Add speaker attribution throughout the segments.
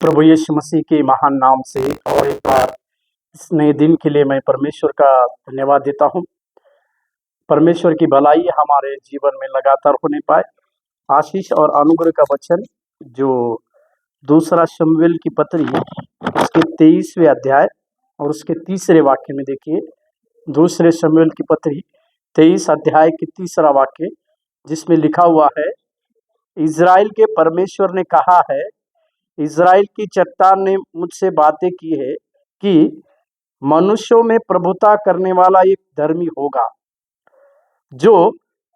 Speaker 1: प्रभु यीशु मसीह के महान नाम से और एक बार इस नए दिन के लिए मैं परमेश्वर का धन्यवाद देता हूँ। परमेश्वर की भलाई हमारे जीवन में लगातार होने पाए। आशीष और अनुग्रह का वचन जो दूसरा शमूएल की पत्री उसके 23वें अध्याय और उसके तीसरे वाक्य में देखिए। दूसरे शमूएल की पत्री 23 अध्याय के तीसरा वाक्य, जिसमें लिखा हुआ है, इज़राइल के परमेश्वर ने कहा है, इज़राइल की चट्टान ने मुझसे बातें की है कि मनुष्यों में प्रभुता करने वाला एक धर्मी होगा जो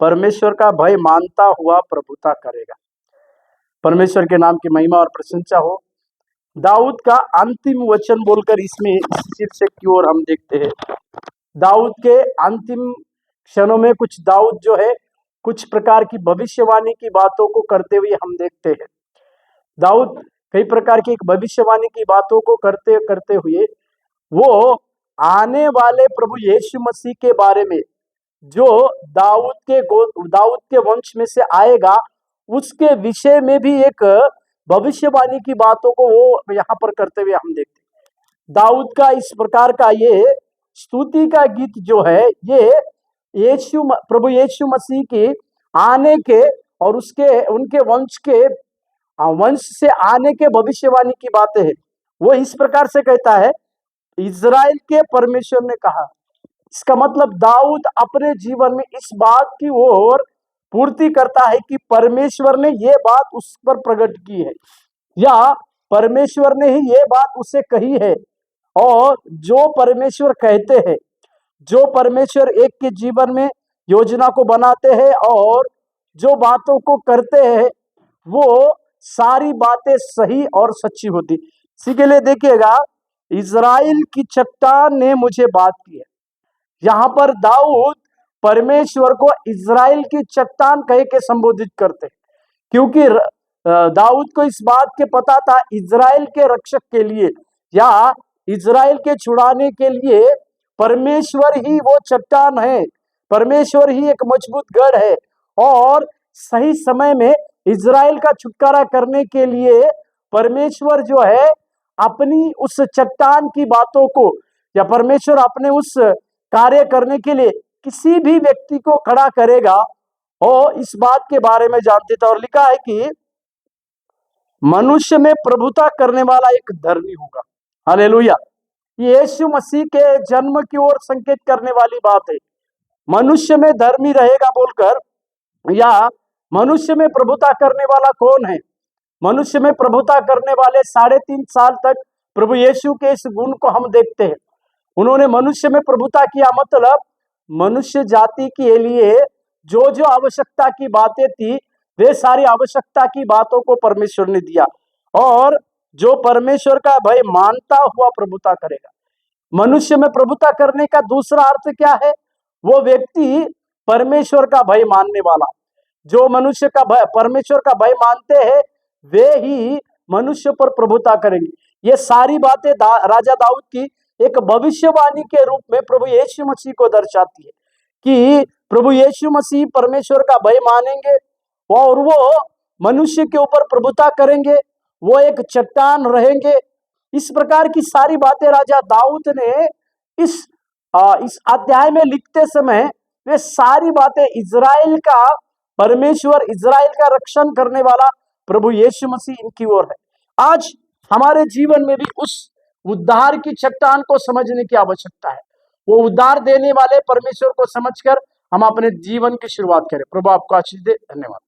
Speaker 1: परमेश्वर का भय मानता हुआ प्रभुता करेगा। परमेश्वर के नाम की महिमा और प्रशंसा हो। दाऊद का अंतिम वचन बोलकर इसमें इस शीर्षक की ओर हम देखते हैं। दाऊद के अंतिम क्षणों में कुछ दाऊद जो है कुछ प्रकार की भविष्यवाणी की बातों को करते हुए हम देखते हैं। दाऊद कई प्रकार की एक भविष्यवाणी की बातों को करते करते हुए वो आने वाले प्रभु यीशु मसीह के बारे में जो दाऊद के वंश में से आएगा उसके विषय में भी एक भविष्यवाणी की बातों को वो यहाँ पर करते हुए हम देखते हैं। दाऊद का इस प्रकार का ये स्तुति का गीत जो है ये प्रभु यीशु मसीह के आने के और उनके वंश से आने के भविष्यवाणी की बातें हैं। वो इस प्रकार से कहता है, इज़राइल के परमेश्वर ने कहा। इसका मतलब दाऊद अपने जीवन में इस बात की ओर पूर्ति करता है कि परमेश्वर ने ये बात उस पर प्रकट की है या परमेश्वर ने ही ये बात उसे कही है। और जो परमेश्वर कहते हैं, जो परमेश्वर एक के जीवन में योजना को बनाते हैं और जो बातों को करते हैं वो सारी बातें सही और सच्ची होती। इसी के लिए देखिएगा, इज़राइल की चट्टान ने मुझे बात की है। यहाँ पर दाऊद परमेश्वर को इज़राइल की चट्टान कह के संबोधित करते हैं, क्योंकि दाऊद को इस बात के पता था इज़राइल के रक्षक के लिए या इज़राइल के छुड़ाने के लिए परमेश्वर ही वो चट्टान है, परमेश्वर ही एक मजबूत गढ़ है और सही समय में इज़राइल का छुटकारा करने के लिए परमेश्वर जो है अपनी उस चट्टान की बातों को या परमेश्वर अपने उस कार्य करने के लिए किसी भी व्यक्ति को खड़ा करेगा और इस बात के बारे में जानते थे। और लिखा है कि मनुष्य में प्रभुता करने वाला एक धर्मी होगा। हालेलुया। यीशु मसीह के जन्म की ओर संकेत करने वाली बात है। मनुष्य में धर्मी रहेगा बोलकर, या मनुष्य में प्रभुता करने वाला कौन है? मनुष्य में प्रभुता करने वाले 3.5 साल तक प्रभु यीशु के इस गुण को हम देखते हैं। उन्होंने मनुष्य में प्रभुता किया, मतलब मनुष्य जाति के लिए जो जो आवश्यकता की बातें थी वे सारी आवश्यकता की बातों को परमेश्वर ने दिया। और जो परमेश्वर का भय मानता हुआ प्रभुता करेगा। मनुष्य में प्रभुता करने का दूसरा अर्थ क्या है? वो व्यक्ति परमेश्वर का भय मानने वाला। जो मनुष्य का भय, परमेश्वर का भय मानते हैं वे ही मनुष्य पर प्रभुता करेंगे। ये सारी बातें राजा दाऊद की एक भविष्यवाणी के रूप में प्रभु यीशु मसीह को दर्शाती है कि प्रभु यीशु मसीह परमेश्वर का भय मानेंगे और वो मनुष्य के ऊपर प्रभुता करेंगे, वो एक चट्टान रहेंगे। इस प्रकार की सारी बातें राजा दाऊद ने इस अध्याय में लिखते समय वे सारी बातें इज़राइल का परमेश्वर, इज़राइल का रक्षण करने वाला प्रभु यीशु मसीह इनकी ओर है। आज हमारे जीवन में भी उस उद्धार की चट्टान को समझने की आवश्यकता है। वो उद्धार देने वाले परमेश्वर को समझकर हम अपने जीवन की शुरुआत करें। प्रभु आपको आशीष दे। धन्यवाद।